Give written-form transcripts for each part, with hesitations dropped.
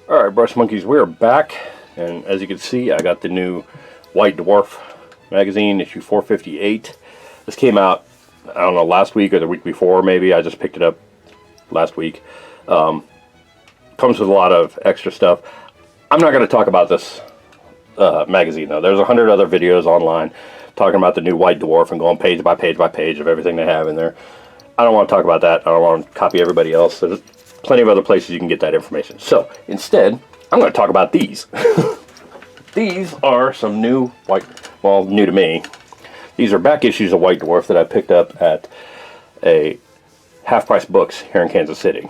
Alright, Brush Monkeys, we're back, and as you can see, I got the new White Dwarf magazine, issue 458. This came out, I don't know, last week or the week before, maybe. I just picked it up last week. Comes with a lot of extra stuff. I'm not going to talk about this magazine, though. There's 100 other videos online talking about the new White Dwarf and going page by page by page of everything they have in there. I don't want to talk about that. I don't want to copy everybody else. There's plenty of other places you can get that information. So, instead, I'm going to talk about these. These are some new well, new to me. These are back issues of White Dwarf that I picked up at a half-price books here in Kansas City.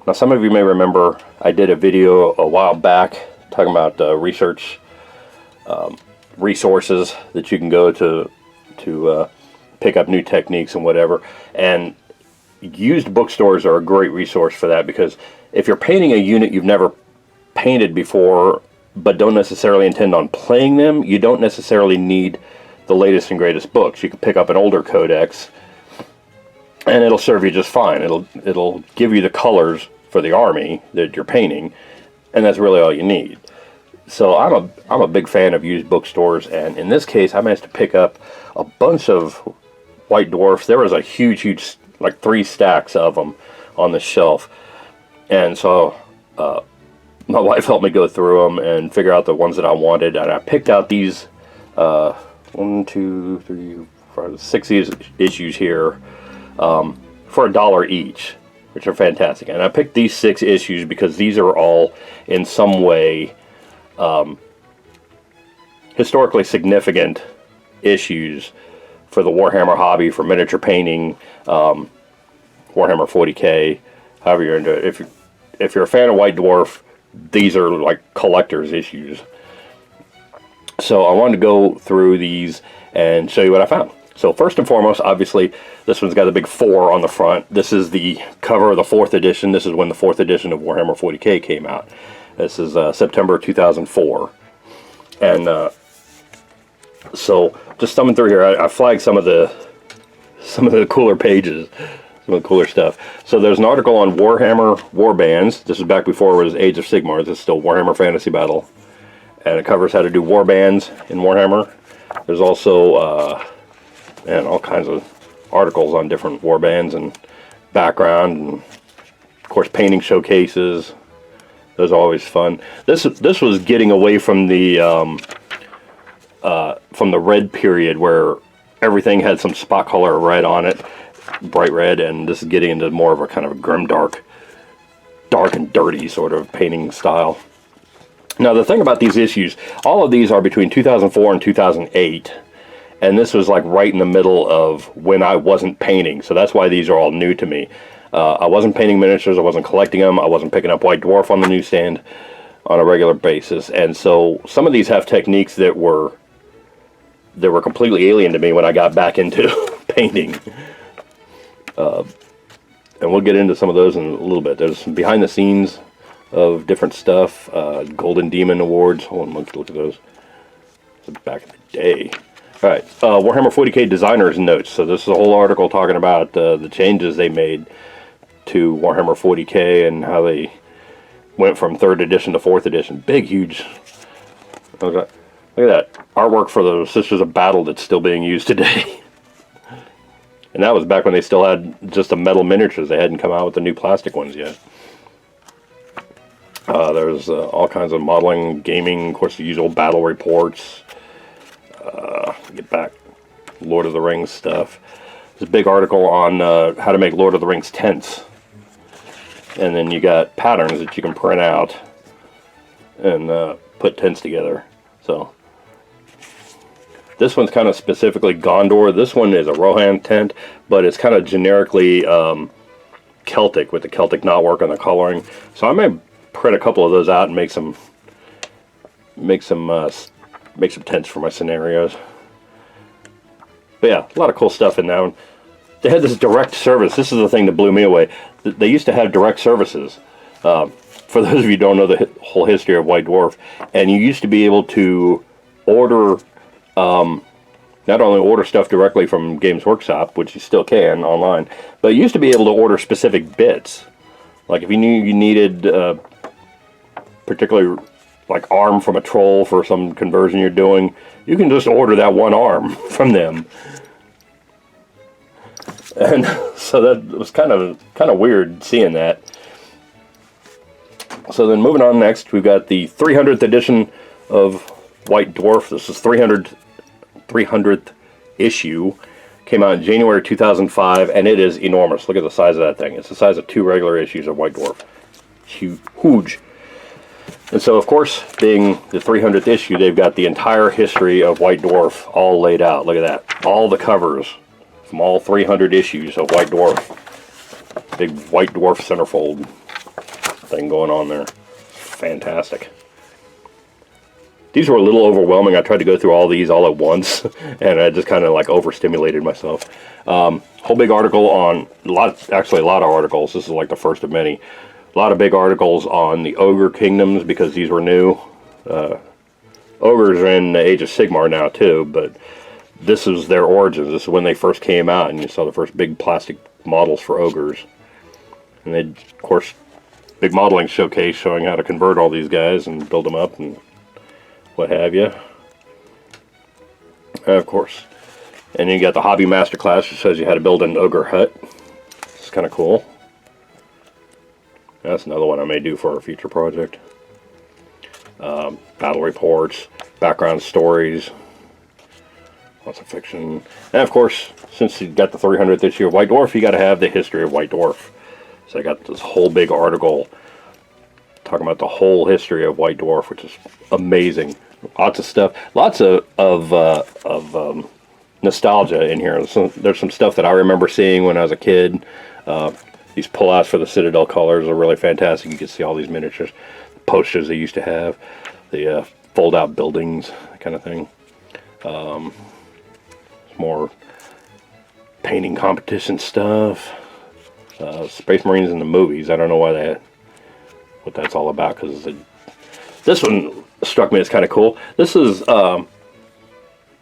Now, some of you may remember I did a video a while back talking about research resources that you can go to pick up new techniques and whatever. And used bookstores are a great resource for that, because if you're painting a unit you've never painted before but don't necessarily intend on playing them, you don't necessarily need the latest and greatest books. You can pick up an older codex and it'll serve you just fine. It'll give you the colors for the army that you're painting, and that's really all you need. So I'm a big fan of used bookstores, and in this case I managed to pick up a bunch of White Dwarfs. There was a huge, like 3 stacks of them on the shelf, and so my wife helped me go through them and figure out the ones that I wanted, and I picked out these 1, 2, 3, 4, 6 issues here for $1 each, which are fantastic. And I picked these 6 issues because these are all in some way historically significant issues for the Warhammer hobby, for miniature painting, Warhammer 40K, however you're into it. If you're a fan of White Dwarf, these are like collector's issues. So I wanted to go through these and show you what I found. So first and foremost, obviously, this one's got the big 4 on the front. This is the cover of the 4th edition. This is when the 4th edition of Warhammer 40K came out. This is September 2004. And so just thumbing through here, I flagged some of the cooler pages, some of the cooler stuff. So there's an article on Warhammer warbands. This is back before it was Age of Sigmar. This is still Warhammer Fantasy Battle, and it covers how to do warbands in Warhammer. There's also all kinds of articles on different warbands and background, and of course painting showcases. Those are always fun. This was getting away from the red period where everything had some spot color red on it, bright red, and this is getting into more of a kind of a grim, dark and dirty sort of painting style. Now the thing about these issues, all of these are between 2004 and 2008, and this was like right in the middle of when I wasn't painting, so that's why these are all new to me. I wasn't painting miniatures, I wasn't collecting them, I wasn't picking up White Dwarf on the newsstand on a regular basis, and so some of these have techniques that were completely alien to me when I got back into painting. And we'll get into some of those in a little bit. There's some behind the scenes of different stuff, Golden Demon Awards. Hold on, let's look at those. This is back in the day. Alright, Warhammer 40K Designer's Notes. So this is a whole article talking about the changes they made to Warhammer 40K and how they went from 3rd edition to 4th edition. Big, huge. Look at that artwork for the Sisters of Battle that's still being used today. And that was back when they still had just the metal miniatures. They hadn't come out with the new plastic ones yet. There's all kinds of modeling, gaming, of course the usual battle reports. Get back, Lord of the Rings stuff. There's a big article on how to make Lord of the Rings tents. And then you got patterns that you can print out and put tents together. So this one's kind of specifically Gondor. This one is a Rohan tent, but it's kind of generically Celtic, with the Celtic knotwork on the coloring. So I may print a couple of those out and make some tents for my scenarios. But yeah, a lot of cool stuff in that one. They had this direct service. This is the thing that blew me away. They used to have direct services. For those of you who don't know the whole history of White Dwarf, and you used to be able to order, not only order stuff directly from Games Workshop, which you still can online, but you used to be able to order specific bits. Like if you knew you needed particularly like arm from a troll for some conversion you're doing, you can just order that one arm from them. And so that was kind of weird seeing that. So then moving on next, we've got the 300th edition of White Dwarf. This is 300th issue. Came out in January 2005, and it is enormous. Look at the size of that thing. It's the size of 2 regular issues of White Dwarf. Huge. And so, of course, being the 300th issue, they've got the entire history of White Dwarf all laid out. Look at that. All the covers from all 300 issues of White Dwarf. Big White Dwarf centerfold thing going on there. Fantastic. These were a little overwhelming. I tried to go through all these all at once, and I just kind of like overstimulated myself. Whole big article on, actually a lot of articles. This is like the first of many. A lot of big articles on the Ogre Kingdoms, because these were new. Ogres are in the Age of Sigmar now too, but this is their origins. This is when they first came out, and you saw the first big plastic models for Ogres. And they, of course, big modeling showcase showing how to convert all these guys and build them up and what have you. Of course. And you got the Hobby Masterclass, which shows you how to build an ogre hut. It's kind of cool. That's another one I may do for a future project. Battle reports, background stories, lots of fiction. And of course, since you got the 300th issue of White Dwarf, you got to have the history of White Dwarf. So I got this whole big article talking about the whole history of White Dwarf, which is amazing. Lots of stuff, lots of nostalgia in here. There's some stuff that I remember seeing when I was a kid. These pullouts for the Citadel colors are really fantastic. You can see all these miniatures, the posters they used to have, the fold-out buildings, that kind of thing. More painting competition stuff. Space Marines in the movies. I don't know what that's all about, because this one struck me as kind of cool. This is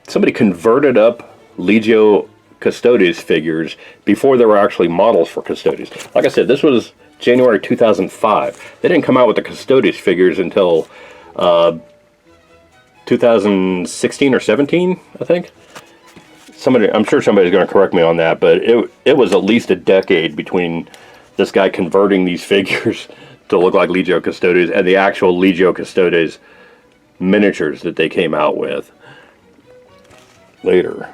somebody converted up Legio Custodes figures before there were actually models for Custodes. Like I said, this was January 2005. They didn't come out with the Custodes figures until 2016 or 17, I think. I'm sure somebody's going to correct me on that, but it was at least a decade between this guy converting these figures to look like Legio Custodes and the actual Legio Custodes miniatures that they came out with later.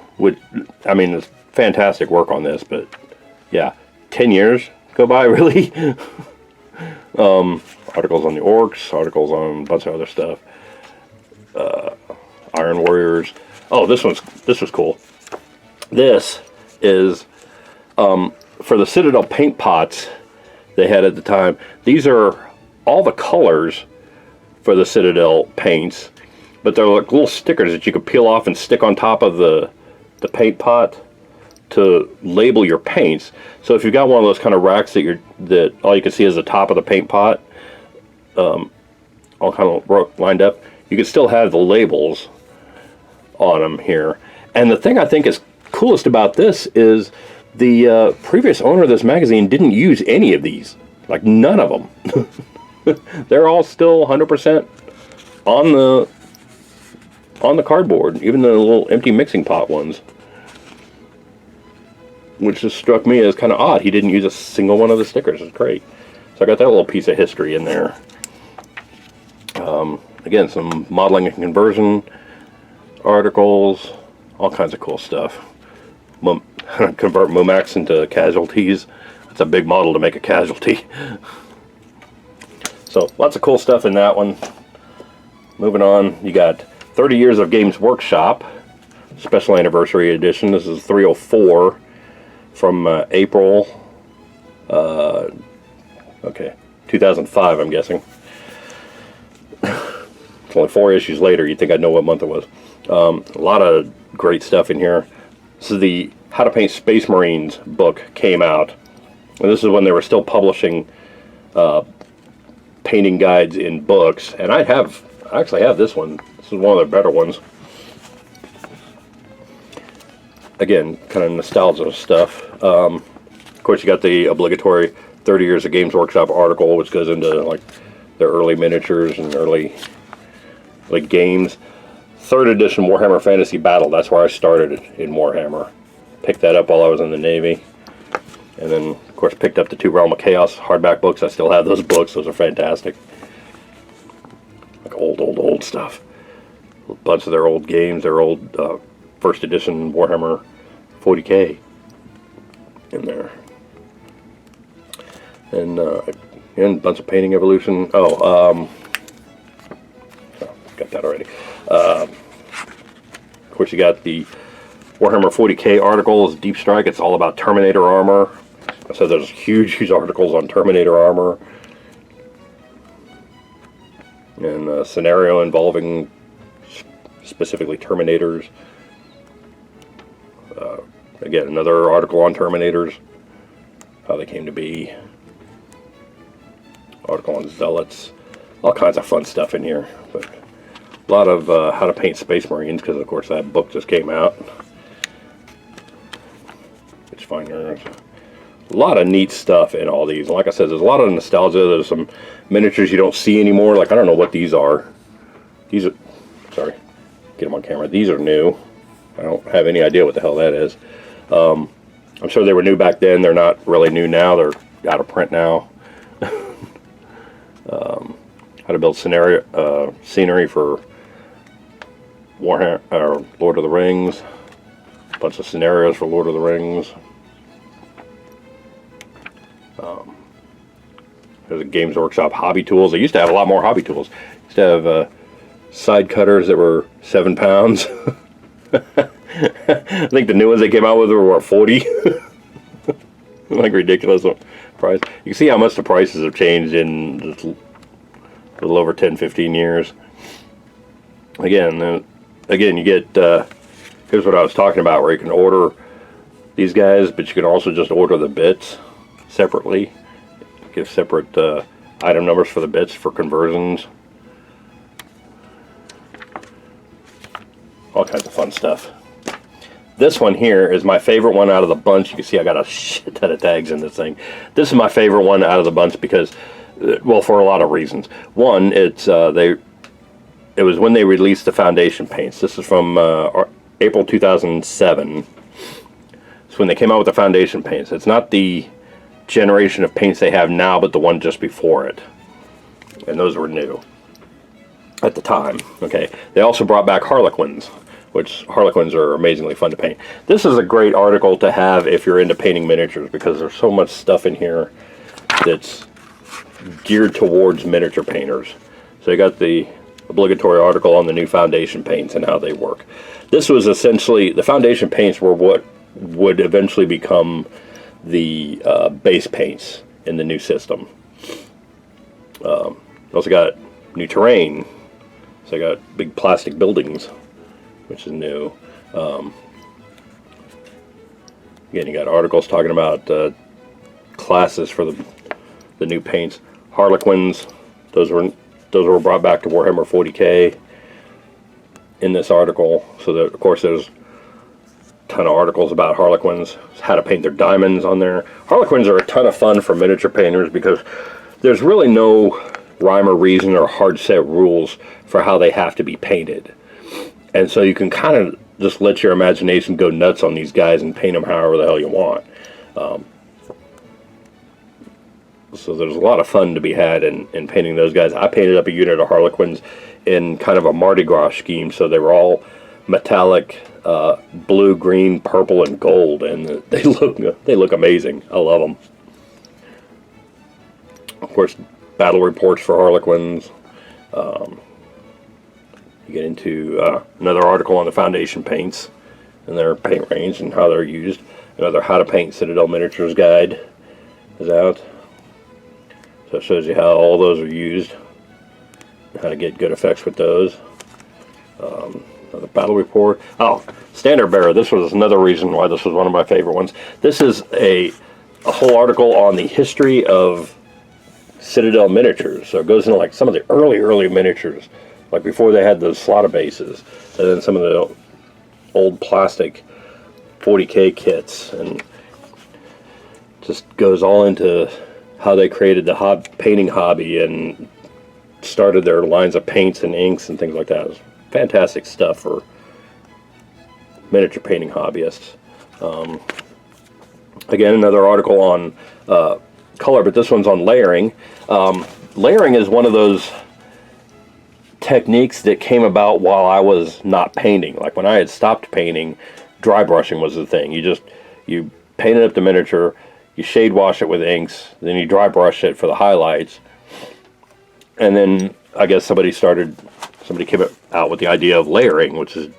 I mean, it's fantastic work on this, but yeah, 10 years go by, really? Articles on the Orcs, articles on a bunch of other stuff. Iron Warriors. Oh, this was cool. This is for the Citadel paint pots they had at the time. These are all the colors for the Citadel paints, but they're like little stickers that you could peel off and stick on top of the paint pot to label your paints. So if you've got one of those kind of racks that all you can see is the top of the paint pot, all kind of lined up, you can still have the labels on them here. And the thing I think is coolest about this is the previous owner of this magazine didn't use any of these, like none of them. They're all still 100% on the cardboard, even the little empty mixing pot ones, which just struck me as kind of odd. He didn't use a single one of the stickers. It's great. So I got that little piece of history in there. Again, some modeling and conversion articles, all kinds of cool stuff. Convert Mumax into casualties. That's a big model to make a casualty. So lots of cool stuff in that one. Moving on, you got 30 Years of Games Workshop, special anniversary edition. This is 304 from April 2005, I'm guessing. It's only 4 issues later. You'd think I'd know what month it was. A lot of great stuff in here. This is the How to Paint Space Marines book came out. And this is when they were still publishing painting guides in books. And I actually have this one. This is one of the better ones. Again, kind of nostalgia stuff. Of course, you got the obligatory 30 Years of Games Workshop article, which goes into like their early miniatures and early like games. 3rd edition Warhammer Fantasy Battle, that's where I started in Warhammer. Picked that up while I was in the Navy. And then, of course, picked up the 2 Realm of Chaos hardback books. I still have those books. Those are fantastic. Like old stuff. A bunch of their old games, their old 1st edition Warhammer 40K in there. And a bunch of painting evolution. Got that already. Of course, you got the Warhammer 40K articles, Deep Strike. It's all about Terminator armor. So there's huge articles on Terminator armor. And a scenario involving specifically Terminators. Again, another article on Terminators, how they came to be. Article on Zealots. All kinds of fun stuff in here. But a lot of how to paint Space Marines, because of course that book just came out. It's fine. There's a lot of neat stuff in all these. Like I said, there's a lot of nostalgia. There's some miniatures you don't see anymore. Like, I don't know what these are. These are, sorry, get them on camera. These are new. I don't have any idea what the hell that is. I'm sure they were new back then. They're not really new now. They're out of print now. How to build scenery for Warhammer or Lord of the Rings. A bunch of scenarios for Lord of the Rings. There's a Games Workshop hobby tools. They used to have a lot more hobby tools. Used to have side cutters that were 7 pounds. I think the new ones they came out with were what, 40? Like ridiculous price. You can see how much the prices have changed in just a little over 10-15 years. Again, you get here's what I was talking about, where you can order these guys, but you can also just order the bits separately. Give separate item numbers for the bits for conversions. All kinds of fun stuff. This one here is my favorite one out of the bunch. You can see I got a shit ton of tags in this thing. This is my favorite one out of the bunch because, well, for a lot of reasons. One, it was when they released the foundation paints. This is from April 2007. It's when they came out with the foundation paints. It's not the generation of paints they have now, but the one just before it. And those were new at the time. Okay. They also brought back Harlequins, which Harlequins are amazingly fun to paint. This is a great article to have if you're into painting miniatures, because there's so much stuff in here that's geared towards miniature painters. So you got the obligatory article on the new foundation paints and how they work. This was essentially, the foundation paints were what would eventually become the base paints in the new system. Also got new terrain. So I got big plastic buildings, which is new. Again, you got articles talking about classes for the new paints. Harlequins, those were brought back to Warhammer 40K in this article. So that, of course, there's a ton of articles about Harlequins, how to paint their diamonds on there. Harlequins are a ton of fun for miniature painters because there's really no rhyme or reason or hard set rules for how they have to be painted. And so you can kind of just let your imagination go nuts on these guys and paint them however the hell you want. So there's a lot of fun to be had in painting those guys. I painted up a unit of Harlequins in kind of a Mardi Gras scheme, so they were all metallic blue, green, purple, and gold, and they look amazing. I love them. Of course, battle reports for Harlequins. You get into another article on the foundation paints and their paint range and how they're used. Another How to Paint Citadel Miniatures guide is out. So it shows you how all those are used, how to get good effects with those. Another battle report. Oh, Standard Bearer. This was another reason why this was one of my favorite ones. This is a whole article on the history of Citadel miniatures. So it goes into like some of the early miniatures, like before they had those slaughter bases, and then some of the old plastic 40K kits, and just goes all into how they created the painting hobby and started their lines of paints and inks and things like that. It was fantastic stuff for miniature painting hobbyists. Again, another article on color, but this one's on layering. Layering is one of those techniques that came about while I was not painting. Like when I had stopped painting, dry brushing was the thing. You painted up the miniature, you shade wash it with inks, then you dry brush it for the highlights, and then I guess somebody came out with the idea of layering, which is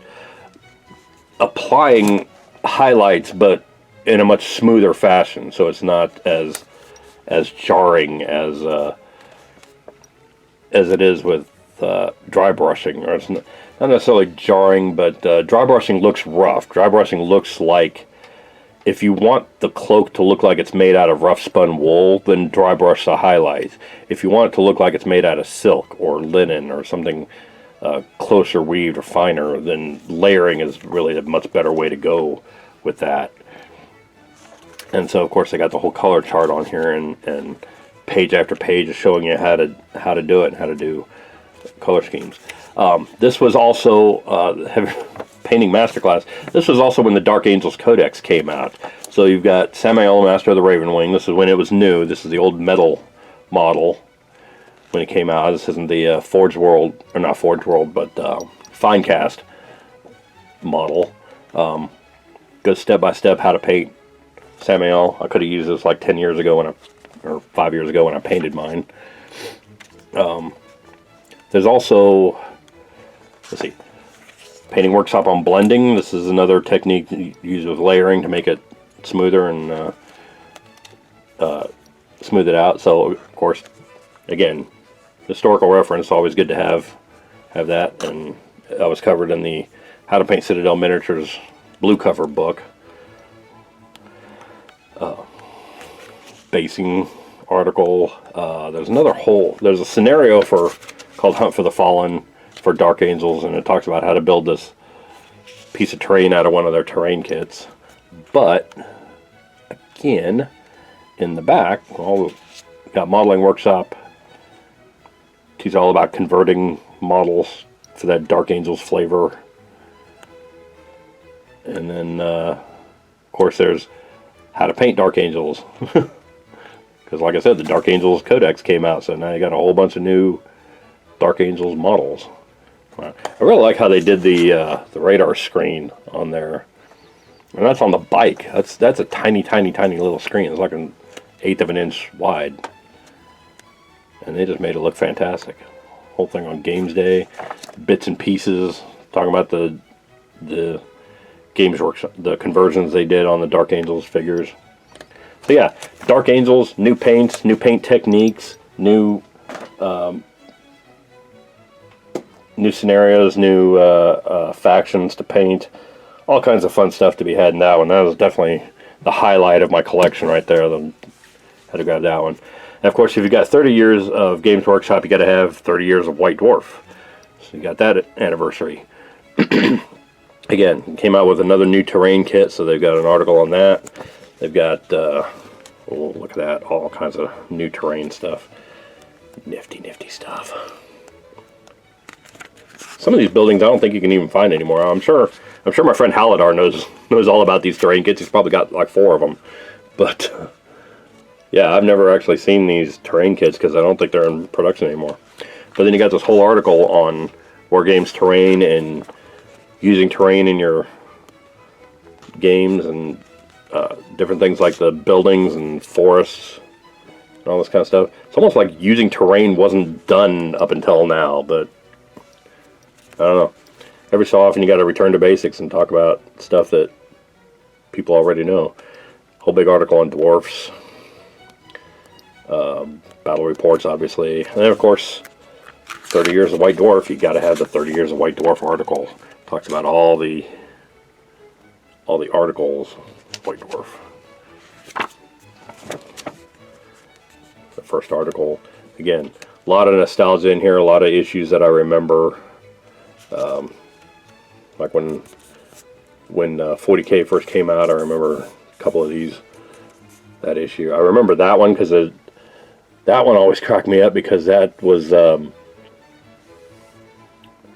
applying highlights but in a much smoother fashion, so it's not as jarring as it is with dry brushing. Or it's not necessarily jarring, but dry brushing looks rough. Dry brushing looks like, if you want the cloak to look like it's made out of rough spun wool, then dry brush the highlights. If you want it to look like it's made out of silk or linen or something closer weaved or finer, then layering is really a much better way to go with that. And so, of course, they got the whole color chart on here, and page after page is showing you how to do it and how to do color schemes. This was also painting masterclass. This was also when the Dark Angels Codex came out. So you've got Samael, Master of the Ravenwing. This is when it was new. This is the old metal model when it came out. This isn't the Forged World, or not Forged World, but Finecast model. Goes step by step how to paint Samael. I could have used this like 10 years ago or 5 years ago when I painted mine. There's also, let's see, painting workshop on blending. This is another technique used with layering to make it smoother and smooth it out. So, of course, again, historical reference, always good to have that. And that was covered in the How to Paint Citadel Miniatures blue cover book. Basing article. There's a scenario called Hunt for the Fallen for Dark Angels, and it talks about how to build this piece of terrain out of one of their terrain kits. But again, in the back, got modeling workshop. He's all about converting models for that Dark Angels flavor. And then, of course, there's how to paint Dark Angels. Because like I said, the Dark Angels Codex came out, so now you got a whole bunch of new Dark Angels models. I really like how they did the radar screen on there. And that's on the bike. That's a tiny, tiny, tiny little screen. It's like an eighth of an inch wide. And they just made it look fantastic. Whole thing on Games Day. Bits and pieces. Talking about the Games Workshop, the conversions they did on the Dark Angels figures. So yeah, Dark Angels, new paints, new paint techniques, new scenarios, new factions to paint, all kinds of fun stuff to be had in that one. That was definitely the highlight of my collection right there. Had to grab that one. And of course, if you've got 30 years of Games Workshop, you got to have 30 years of White Dwarf. So you got that anniversary. Again, came out with another new terrain kit, so they've got an article on that. They've got, oh, look at that, all kinds of new terrain stuff. Nifty, nifty stuff. Some of these buildings I don't think you can even find anymore. I'm sure my friend Halidar knows all about these terrain kits. He's probably got like 4 of them. But yeah, I've never actually seen these terrain kits because I don't think they're in production anymore. But then you got this whole article on Wargames terrain and using terrain in your games and different things like the buildings and forests and all this kind of stuff. It's almost like using terrain wasn't done up until now, but I don't know. Every so often you got to return to basics and talk about stuff that people already know. Whole big article on dwarfs, battle reports, obviously, and then of course 30 years of White Dwarf. You got to have the 30 years of White Dwarf article. Talks about all the articles. White Dwarf. The first article. Again, a lot of nostalgia in here. A lot of issues that I remember. Like when 40K first came out, I remember a couple of these. That issue. I remember that one because that one always cracked me up because that was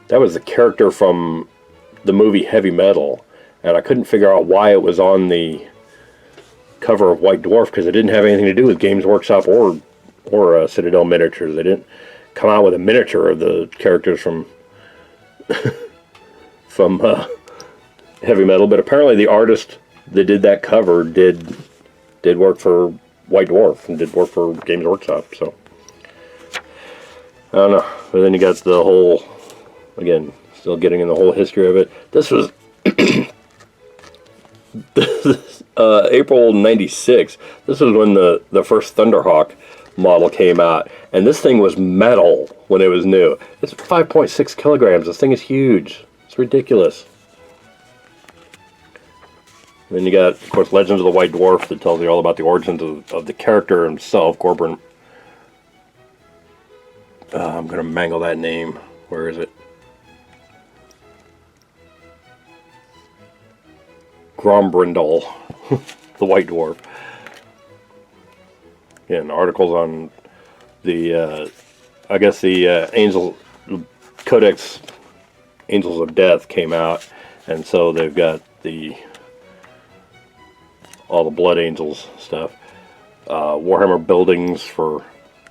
that was the character from the movie Heavy Metal, and I couldn't figure out why it was on the cover of White Dwarf, because it didn't have anything to do with Games Workshop or Citadel Miniatures. They didn't come out with a miniature of the characters from from Heavy Metal, but apparently the artist that did that cover did work for White Dwarf and did work for Games Workshop. So I don't know. But then you got the whole, again, still getting in the whole history of it. This was April '96. This was when the first Thunderhawk model came out, and this thing was metal when it was new. It's 5.6 kilograms. This thing is huge. It's ridiculous. And then you got, of course, Legends of the White Dwarf that tells you all about the origins of the character himself, Gorbrin. I'm going to mangle that name. Where is it? Grombrindal, the White Dwarf. Again, articles on the, I guess the Angel Codex Angels of Death came out, and so they've got all the Blood Angels stuff. Warhammer buildings for,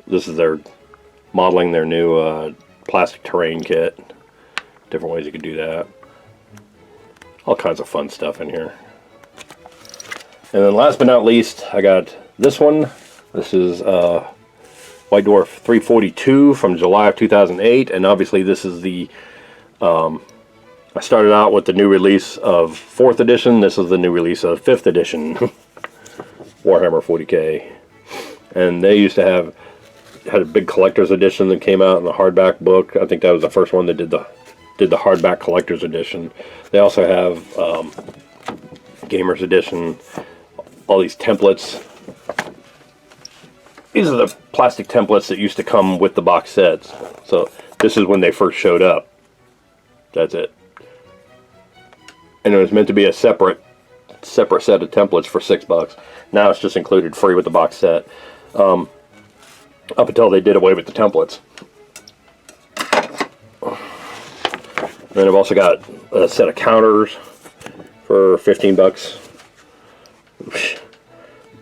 this is their modeling their new plastic terrain kit. Different ways you could do that. All kinds of fun stuff in here. And then last but not least, I got this one. This is White Dwarf 342 from July of 2008, and obviously this is the I started out with the new release of 4th edition. This is the new release of 5th edition Warhammer 40k. And they used to had a big collector's edition that came out in the hardback book. I think that was the first one that did the hardback collector's edition. They also have Gamers edition, all these templates. These are the plastic templates that used to come with the box sets. So this is when they first showed up. That's it. And it was meant to be a separate set of templates for $6. Now it's just included free with the box set. Up until they did away with the templates. Then I've also got a set of counters for $15.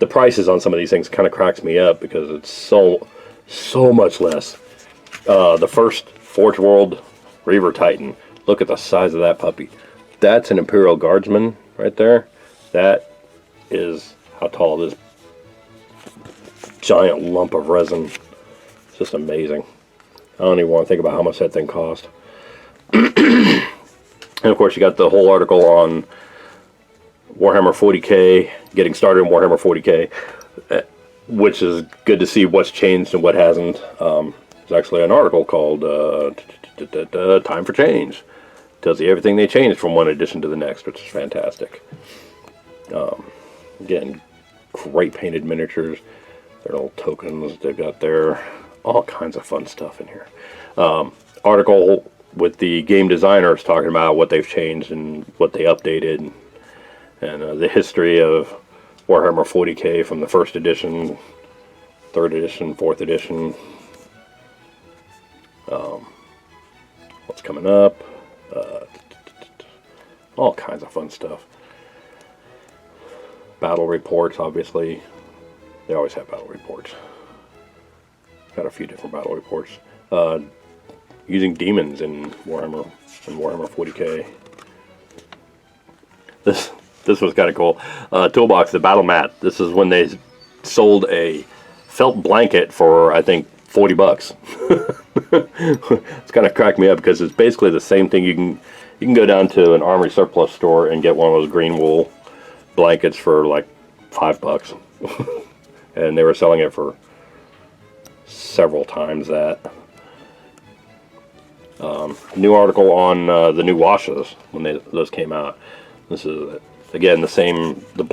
The prices on some of these things kind of cracks me up because it's so much less. The first Forge World Reaver Titan. Look at the size of that puppy. That's an Imperial Guardsman right there. That is how tall this giant lump of resin. It's just amazing. I don't even want to think about how much that thing cost. And of course you got the whole article on Warhammer 40k, getting started in Warhammer 40k, which is good to see what's changed and what hasn't. There's actually an article called Time for Change. Tells you everything they changed from one edition to the next, which is fantastic. Again, great painted miniatures. Their little tokens they've got there. All kinds of fun stuff in here. Article with the game designers talking about what they've changed and what they updated, and the history of Warhammer 40k from the 1st edition, 3rd edition, 4th edition. What's coming up? All kinds of fun stuff. Battle reports, obviously. They always have battle reports. Got a few different battle reports. Using demons in Warhammer 40k. This was kind of cool. Toolbox, the battle mat. This is when they sold a felt blanket for, I think, $40. It's kind of cracked me up because it's basically the same thing. You can go down to an armory surplus store and get one of those green wool blankets for like $5. And they were selling it for several times that. New article on the new washes when those came out. This is again the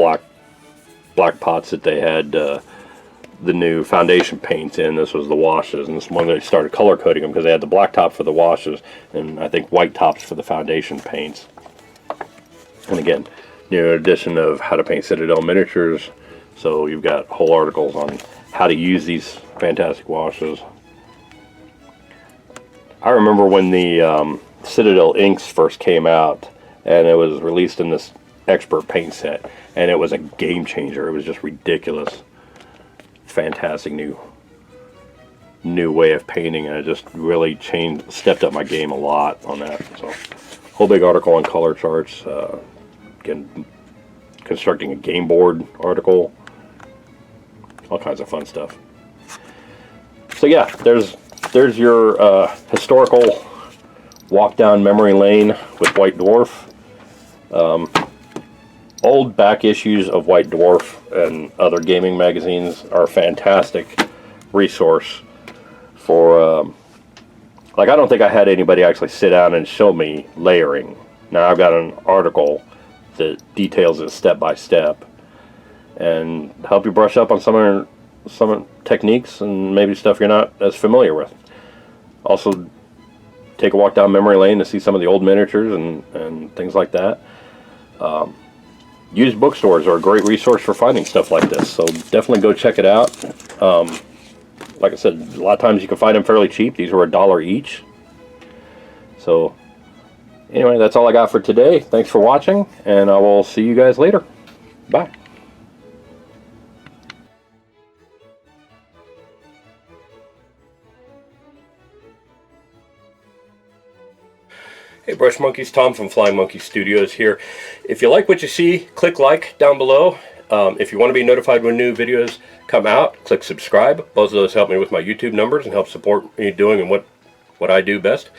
black pots that they had the new foundation paints in. This was the washes, and this one they started color coding them because they had the black top for the washes and I think white tops for the foundation paints. And again, new edition of how to paint Citadel miniatures. So you've got whole articles on how to use these fantastic washes. I remember when the Citadel inks first came out, and it was released in this expert paint set, and it was a game changer. It was just ridiculous, fantastic new way of painting, and it just really stepped up my game a lot on that. So, whole big article on color charts, again, constructing a game board article, all kinds of fun stuff. So yeah, there's your historical walk down memory lane with White Dwarf. Old back issues of White Dwarf and other gaming magazines are a fantastic resource for, like, I don't think I had anybody actually sit down and show me layering. Now I've got an article that details it step by step and help you brush up on some techniques and maybe stuff you're not as familiar with. Also, take a walk down memory lane to see some of the old miniatures and things like that. Used bookstores are a great resource for finding stuff like this, so definitely go check it out. Like I said, a lot of times you can find them fairly cheap. These were $1 each. So anyway, that's all I got for today. Thanks for watching, and I will see you guys later. Bye. Hey Brush Monkeys, Tom from Flying Monkey Studios here. If you like what you see, click like down below. If you want to be notified when new videos come out, click subscribe. Both of those help me with my YouTube numbers and help support me doing what I do best.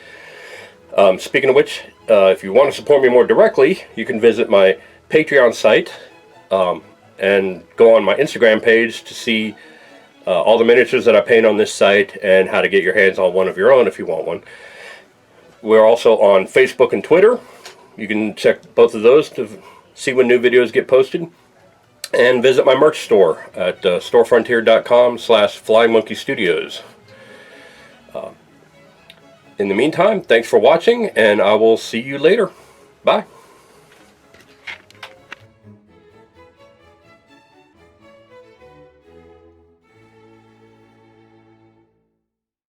Speaking of which, if you want to support me more directly, you can visit my Patreon site and go on my Instagram page to see all the miniatures that I paint on this site and how to get your hands on one of your own if you want one. We're also on Facebook and Twitter. You can check both of those to see when new videos get posted. And visit my merch store at storefrontier.com/flymonkeystudios. In the meantime, thanks for watching, and I will see you later. Bye.